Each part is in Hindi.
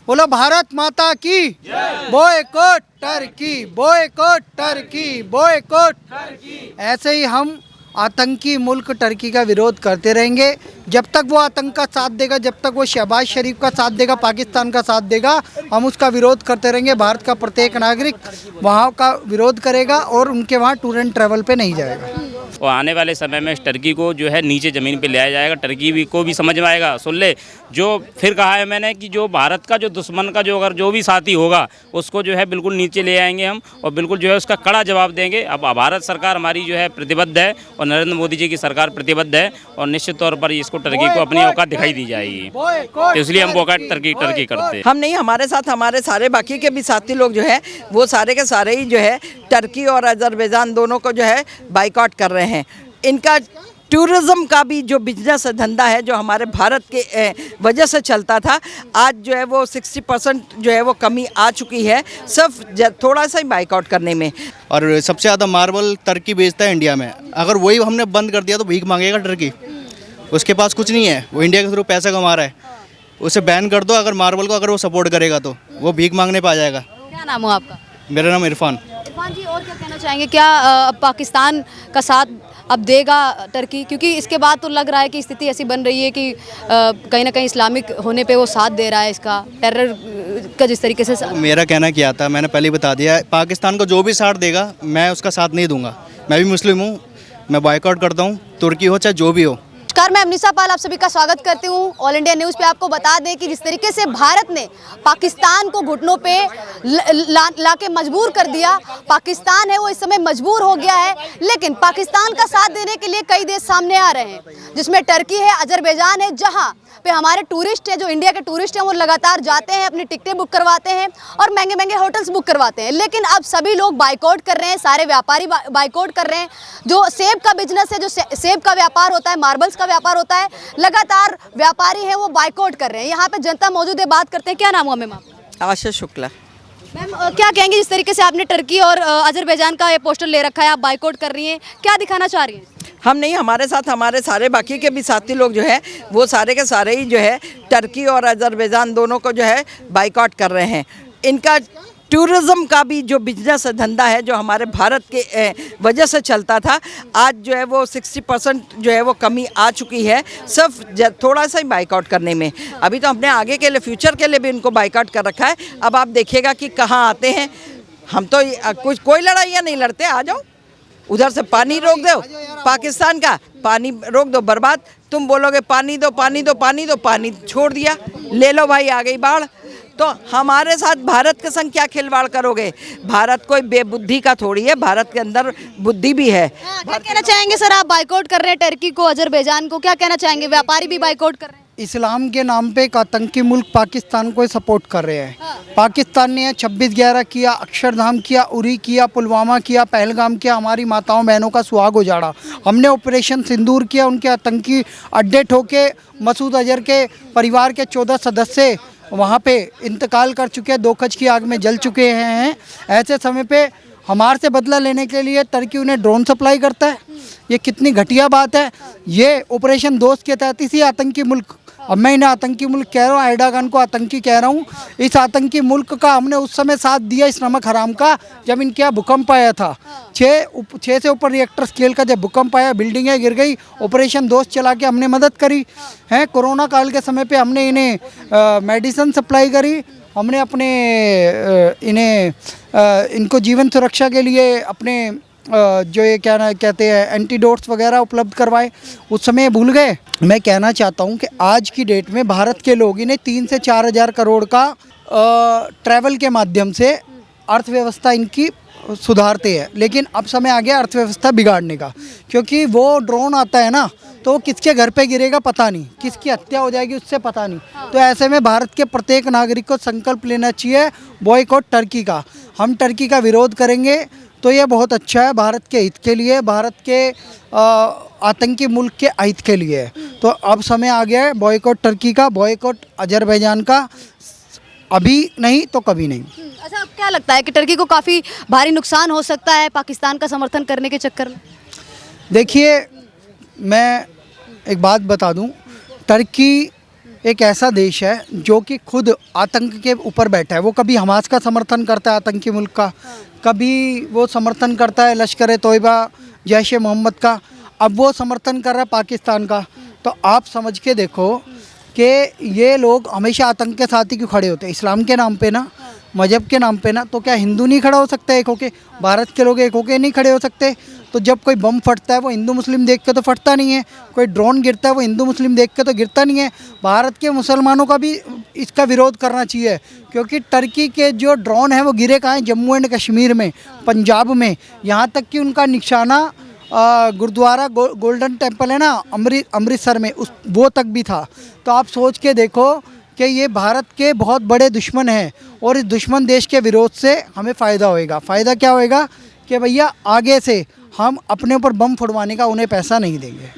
बोलो भारत माता की boycott Turkey, boycott Turkey, boycott Turkey. ऐसे ही हम आतंकी मुल्क टर्की का विरोध करते रहेंगे जब तक वो आतंक का साथ देगा, जब तक वो शहबाज शरीफ का साथ देगा, पाकिस्तान का साथ देगा, हम उसका विरोध करते रहेंगे। भारत का प्रत्येक नागरिक वहाँ का विरोध करेगा और उनके वहाँ टूर एंड ट्रैवल पे नहीं जाएगा। और आने वाले समय में इस टर्की को जो है नीचे ज़मीन पे ले आया जाएगा। टर्की भी को भी समझ में आएगा, सुन ले, जो फिर कहा है मैंने कि जो भारत का जो दुश्मन का जो अगर जो भी साथी होगा उसको जो है बिल्कुल नीचे ले आएंगे हम, और बिल्कुल जो है उसका कड़ा जवाब देंगे। अब भारत सरकार हमारी जो है प्रतिबद्ध है और नरेंद्र मोदी जी की सरकार प्रतिबद्ध है, और निश्चित तौर पर इसको टर्की को अपनी औकात दिखाई दी जाएगी, तो इसलिए हम बॉयकॉट टर्की करते हैं। हम नहीं, हमारे साथ हमारे सारे बाकी के भी साथी लोग जो है वो सारे के सारे ही जो है टर्की और अजरबैजान दोनों को जो है बाइकआउट कर रहे हैं। इनका टूरिज़्म का भी जो बिजनेस धंधा है जो हमारे भारत के वजह से चलता था, आज जो है वो 60% जो है वो कमी आ चुकी है सिर्फ थोड़ा सा ही बाइकआउट करने में। और सबसे ज़्यादा मार्बल टर्की बेचता है इंडिया में। अगर वही हमने बंद कर दिया तो भीख मांगेगा टर्की। उसके पास कुछ नहीं है, वो इंडिया के थ्रू पैसा कमा रहा है। उसे बैन कर दो, अगर मार्बल को अगर वो सपोर्ट करेगा तो वो भीख मांगने पे आ जाएगा। क्या नाम हो आपका? मेरा नाम इरफान। इरफान जी, और क्या कहना चाहेंगे? क्या पाकिस्तान का साथ अब देगा टर्की? क्योंकि इसके बाद तो लग रहा है कि स्थिति ऐसी बन रही है कि कहीं ना कहीं इस्लामिक होने पे वो साथ दे रहा है, इसका टेरर का जिस तरीके से। मेरा कहना क्या था, मैंने पहले ही बता दिया, पाकिस्तान को जो भी साथ देगा मैं उसका साथ नहीं दूंगा। मैं भी मुस्लिम हूँ, मैं बॉयकॉट करता हूँ, तुर्की हो चाहे जो भी हो। नमस्कार, मैं अमनीसा पाल आप सभी का स्वागत करती हूँ ऑल इंडिया न्यूज़ पे। आपको बता दें कि जिस तरीके से भारत ने पाकिस्तान को घुटनों पे ला के मजबूर कर दिया, पाकिस्तान है वो इस समय मजबूर हो गया है। लेकिन पाकिस्तान का साथ देने के लिए कई देश सामने आ रहे हैं, जिसमें टर्की है, अजरबैजान है, जहाँ पे हमारे टूरिस्ट है, जो इंडिया के टूरिस्ट हैं, वो लगातार जाते हैं, अपनी टिकटें बुक करवाते हैं और महंगे महंगे होटल्स बुक करवाते हैं। लेकिन अब सभी लोग बाइकआउट कर रहे हैं, सारे व्यापारी बाइकआउट कर रहे हैं। जो सेब का बिजनेस है, जो सेब का व्यापार होता है, मार्बल्स का व्यापार होता है, लगातार व्यापारी हैं वो बाइकआउट कर रहे हैं। यहाँ पे जनता मौजूद है, बात करते हैं। क्या नाम हुआ मैम आपका? आशा शुक्ला। मैम, क्या कहेंगे जिस तरीके से आपने टर्की और अजरबैजान का ये पोस्टर ले रखा है, आप बाइकआउट कर रही हैं, क्या दिखाना चाह रही हैं? हम नहीं, हमारे साथ हमारे सारे बाकी के भी साथी लोग जो है वो सारे के सारे ही जो है टर्की और अजरबैजान दोनों को जो है बाइकआउट कर रहे हैं। इनका टूरिज़्म का भी जो बिजनेस धंधा है जो हमारे भारत के वजह से चलता था, आज जो है वो 60% जो है वो कमी आ चुकी है सिर्फ थोड़ा सा ही बाइकआउट करने में। अभी तो हमने आगे के लिए, फ्यूचर के लिए भी इनको बाइकआउट कर रखा है। अब आप देखिएगा कि कहाँ आते हैं। हम तो कुछ कोई लड़ाइयाँ नहीं लड़ते। आ जाओ, उधर से पानी रोक दो, पाकिस्तान का पानी रोक दो, बर्बाद। तुम बोलोगे पानी दो पानी दो पानी दो, पानी छोड़ दिया, ले लो भाई, आ गई बाढ़। तो हमारे साथ भारत के संग क्या खिलवाड़ करोगे? भारत कोई बेबुद्धि का थोड़ी है, भारत के अंदर बुद्धि भी है। क्या कहना चाहेंगे सर? आप बाइकआउट कर रहे हैं टर्की को, अजरबैजान को, क्या कहना चाहेंगे? व्यापारी भी बाइकआउट कर रहे हैं। इस्लाम के नाम पे एक आतंकी मुल्क पाकिस्तान को सपोर्ट कर रहे हैं। पाकिस्तान ने 26/11 किया, अक्षरधाम किया, उरी किया, पुलवामा किया, पहलगाम किया, हमारी माताओं बहनों का सुहाग उजाड़ा। हमने ऑपरेशन सिंदूर किया, उनके आतंकी अड्डे ठोके। मसूद अजहर के परिवार के 14 सदस्य वहाँ पे इंतकाल कर चुके हैं, 2 गज की आग में जल चुके हैं। ऐसे समय पे हमारे से बदला लेने के लिए टर्की उन्हें ड्रोन सप्लाई करता है। ये कितनी घटिया बात है। ये ऑपरेशन दोस्त के तहत इसी आतंकी मुल्क, अब मैं इन्हें आतंकी मुल्क कह रहा हूँ, एर्डोगान को आतंकी कह रहा हूँ, इस आतंकी मुल्क का हमने उस समय साथ दिया, इस नमक हराम का, जब इनके यहाँ भूकंप आया था। 6 से ऊपर रिएक्टर स्केल का जब भूकंप आया, बिल्डिंगें गिर गई, ऑपरेशन दोस्त चला के हमने मदद करी है। कोरोना काल के समय पे हमने इन्हें मेडिसिन सप्लाई करी, हमने अपने इनको जीवन सुरक्षा के लिए अपने जो ये क्या कहते हैं एंटीडोट्स वगैरह उपलब्ध करवाए। उस समय भूल गए। मैं कहना चाहता हूँ कि आज की डेट में भारत के लोग इन्हें 3 से 4 हज़ार करोड़ का ट्रैवल के माध्यम से अर्थव्यवस्था इनकी सुधारते हैं। लेकिन अब समय आ गया अर्थव्यवस्था बिगाड़ने का, क्योंकि वो ड्रोन आता है ना, तो वो किसके घर पे गिरेगा पता नहीं, किसकी हत्या हो जाएगी उससे पता नहीं। तो ऐसे में भारत के प्रत्येक नागरिक को संकल्प लेना चाहिए बॉयकॉट टर्की का। हम टर्की का विरोध करेंगे तो ये बहुत अच्छा है, भारत के हित के लिए, भारत के आतंकी मुल्क के हित के लिए। तो अब समय आ गया है बॉयकॉट टर्की का, बॉयकॉट अजरबैजान का, अभी नहीं तो कभी नहीं। अच्छा, अब क्या लगता है कि टर्की को काफ़ी भारी नुकसान हो सकता है पाकिस्तान का समर्थन करने के चक्कर में? देखिए, मैं एक बात बता दूं, टर्की एक ऐसा देश है जो कि खुद आतंक के ऊपर बैठा है। वो कभी हमास का समर्थन करता है आतंकी मुल्क का, कभी वो समर्थन करता है लश्कर तोयबा जैश ए मोहम्मद का, अब वो समर्थन कर रहा है पाकिस्तान का। तो आप समझ के देखो कि ये लोग हमेशा आतंक के साथ ही क्यों खड़े होते हैं, इस्लाम के नाम पे ना, मजहब के नाम पे ना। तो क्या हिंदू नहीं खड़ा हो सकता एक होके? भारत के लोग एक होके नहीं खड़े हो सकते? तो जब कोई बम फटता है वो हिंदू मुस्लिम देख के तो फटता नहीं है, कोई ड्रोन गिरता है वो हिंदू मुस्लिम देख के तो गिरता नहीं है। भारत के मुसलमानों का भी इसका विरोध करना चाहिए, क्योंकि टर्की के जो ड्रोन हैं वो गिरे कहाँ हैं? जम्मू एंड कश्मीर में, पंजाब में। यहाँ तक कि उनका निशाना गुरुद्वारा गोल्डन टेम्पल है ना अमृतसर में, उस वो तक भी था। तो आप सोच के देखो कि ये भारत के बहुत बड़े दुश्मन हैं, और इस दुश्मन देश के विरोध से हमें फ़ायदा होएगा। फ़ायदा क्या होएगा कि भैया आगे से हम अपने ऊपर बम फुड़वाने का उन्हें पैसा नहीं देंगे।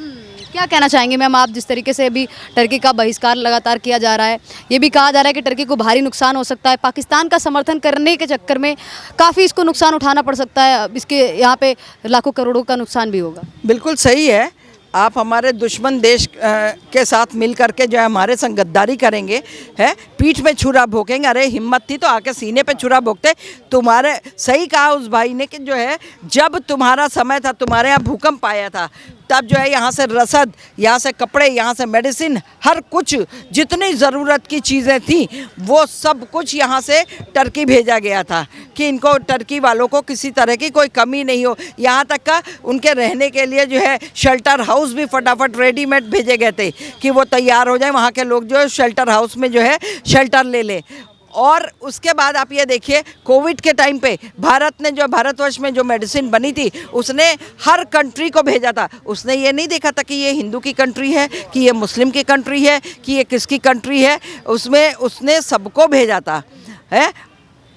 क्या कहना चाहेंगे मैम आप, जिस तरीके से अभी टर्की का बहिष्कार लगातार किया जा रहा है, ये भी कहा जा रहा है कि टर्की को भारी नुकसान हो सकता है, पाकिस्तान का समर्थन करने के चक्कर में काफ़ी इसको नुकसान उठाना पड़ सकता है, इसके यहाँ पे लाखों करोड़ों का नुकसान भी होगा। बिल्कुल सही है। आप हमारे दुश्मन देश के साथ मिल करके जो है हमारे संग गद्दारी करेंगे, है पीठ में छुरा भोंकेंगे। अरे हिम्मत थी तो आके सीने पे छुरा भोंकते। तुम्हारे सही कहा उस भाई ने कि जो है जब तुम्हारा समय था, तुम्हारे यहाँ भूकंप आया था, तब जो है यहाँ से रसद, यहाँ से कपड़े, यहाँ से मेडिसिन, हर कुछ जितनी ज़रूरत की चीज़ें थी वो सब कुछ यहाँ से टर्की भेजा गया था कि इनको टर्की वालों को किसी तरह की कोई कमी नहीं हो। यहाँ तक का उनके रहने के लिए जो है शेल्टर हाउस भी फटाफट रेडीमेड भेजे गए थे कि वो तैयार हो जाए, वहाँ के लोग जो है शेल्टर हाउस में जो है शेल्टर ले लें। और उसके बाद आप ये देखिए कोविड के टाइम पे भारत ने जो भारतवर्ष में जो मेडिसिन बनी थी उसने हर कंट्री को भेजा था। उसने ये नहीं देखा था कि ये हिंदू की कंट्री है, कि ये मुस्लिम की कंट्री है, कि ये किसकी कंट्री है, उसमें उसने सबको भेजा था। है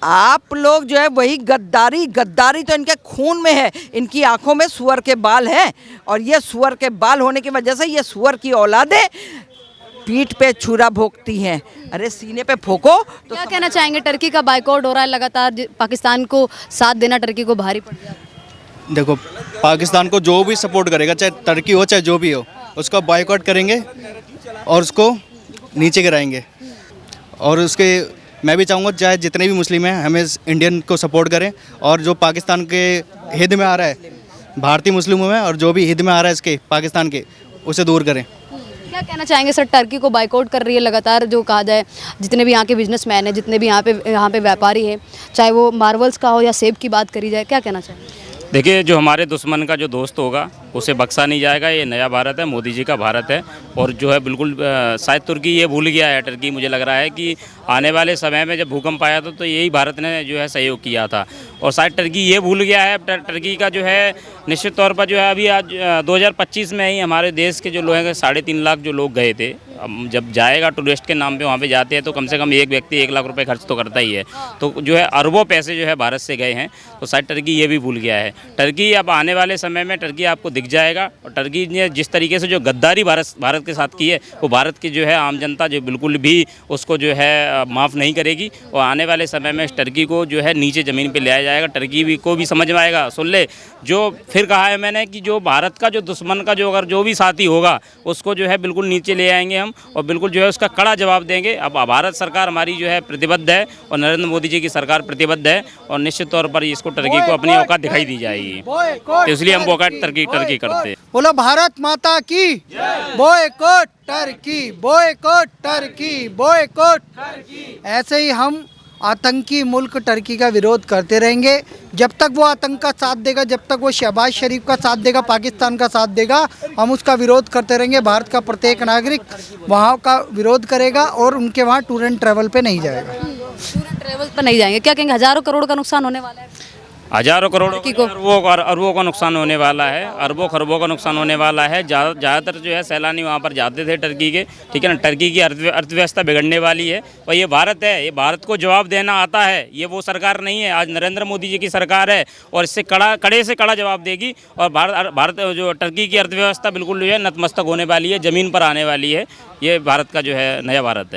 आप लोग जो है वही गद्दारी तो इनके खून में है, इनकी आंखों में सुअर के बाल हैं, और ये सुअर के बाल होने की वजह से ये सुअर की औलादें पीठ पे छुरा भोंकती हैं। अरे सीने पे फोको। तो क्या कहना चाहेंगे, टर्की का बाइकआउट हो रहा है लगातार, पाकिस्तान को साथ देना टर्की को भारी पड़ गया? देखो, पाकिस्तान को जो भी सपोर्ट करेगा, चाहे टर्की हो चाहे जो भी हो, उसका बायकॉट करेंगे और उसको नीचे गिराएंगे। और उसके मैं भी चाहूँगा चाहे जितने भी मुस्लिम हैं हमें इंडियन को सपोर्ट करें, और जो पाकिस्तान के हित में आ रहा है, भारतीय मुस्लिमों में, और जो भी हित में आ रहा है इसके पाकिस्तान के, उसे दूर करें। क्या कहना चाहेंगे सर, टर्की को बाइकआउट कर रही है लगातार, जो कहा जाए जितने भी यहाँ के बिजनेसमैन हैं, जितने भी यहाँ पे व्यापारी हैं, चाहे वो मार्वल्स का हो या सेब की बात करी जाए, क्या कहना चाहेंगे? देखिए, जो हमारे दुश्मन का जो दोस्त होगा उसे बख्शा नहीं जाएगा। ये नया भारत है, मोदी जी का भारत है। और जो है बिल्कुल शायद तुर्की ये भूल गया है, टर्की, मुझे लग रहा है कि आने वाले समय में जब भूकंप आया था तो यही भारत ने जो है सहयोग किया था, और शायद टर्की ये भूल गया है। टर्की का जो है निश्चित तौर पर जो है अभी आज 2025 में ही हमारे देश के जो लोग हैं 3.5 लाख जो लोग गए थे। अब जब जाएगा टूरिस्ट के नाम पे वहाँ पे जाते हैं तो कम से कम एक व्यक्ति 1 लाख रुपए खर्च तो करता ही है। तो जो है अरबों पैसे जो है भारत से गए हैं, तो शायद टर्की ये भी भूल गया है। टर्की अब आने वाले समय में टर्की आपको दिख जाएगा, और टर्की ने जिस तरीके से जो गद्दारी भारत के साथ की है वो भारत की जो है आम जनता जो बिल्कुल भी उसको जो है माफ़ नहीं करेगी। और आने वाले समय में इस टर्की को जो है नीचे ज़मीन पे ले आया जाएगा। टर्की भी को भी समझ में आएगा, सुन ले, जो फिर कहा है मैंने कि जो भारत का जो दुश्मन का जो अगर जो भी साथी होगा उसको जो है बिल्कुल नीचे ले आएंगे हम, और बिल्कुल जो है उसका कड़ा जवाब देंगे। अब भारत सरकार हमारी जो है प्रतिबद्ध है, और नरेंद्र मोदी जी की सरकार प्रतिबद्ध है, और निश्चित तौर पर इसको टर्की को अपनी औकात दिखाई दी जाएगी। तो इसलिए हम बॉयकॉट टर्की करते हैं। बोलो भारत माता की, boycott Turkey, boycott Turkey, boycott Turkey. ऐसे ही हम आतंकी मुल्क टर्की का विरोध करते रहेंगे जब तक वो आतंक का साथ देगा, जब तक वो शहबाज शरीफ का साथ देगा, पाकिस्तान का साथ देगा, हम उसका विरोध करते रहेंगे। भारत का प्रत्येक नागरिक वहाँ का विरोध करेगा और उनके वहाँ टूर एंड ट्रैवल पे नहीं जाएगा। टूर एंड ट्रैवल पर नहीं जाएंगे, क्या कहेंगे? हज़ारों करोड़ का नुकसान होने वाला है, हज़ारों करोड़ों अरबों का नुकसान होने वाला है, अरबों खरबों का नुकसान होने वाला है। ज़्यादातर जो है सैलानी वहाँ पर जाते थे टर्की के, ठीक है ना। टर्की की अर्थव्यवस्था बिगड़ने वाली है, और ये भारत है, ये भारत को जवाब देना आता है। ये वो सरकार नहीं है, आज नरेंद्र मोदी जी की सरकार है, और इससे कड़े से कड़ा जवाब देगी। और भारत जो टर्की की अर्थव्यवस्था बिल्कुल जो है नतमस्तक होने वाली है, ज़मीन पर आने वाली है। ये भारत का जो है नया भारत है।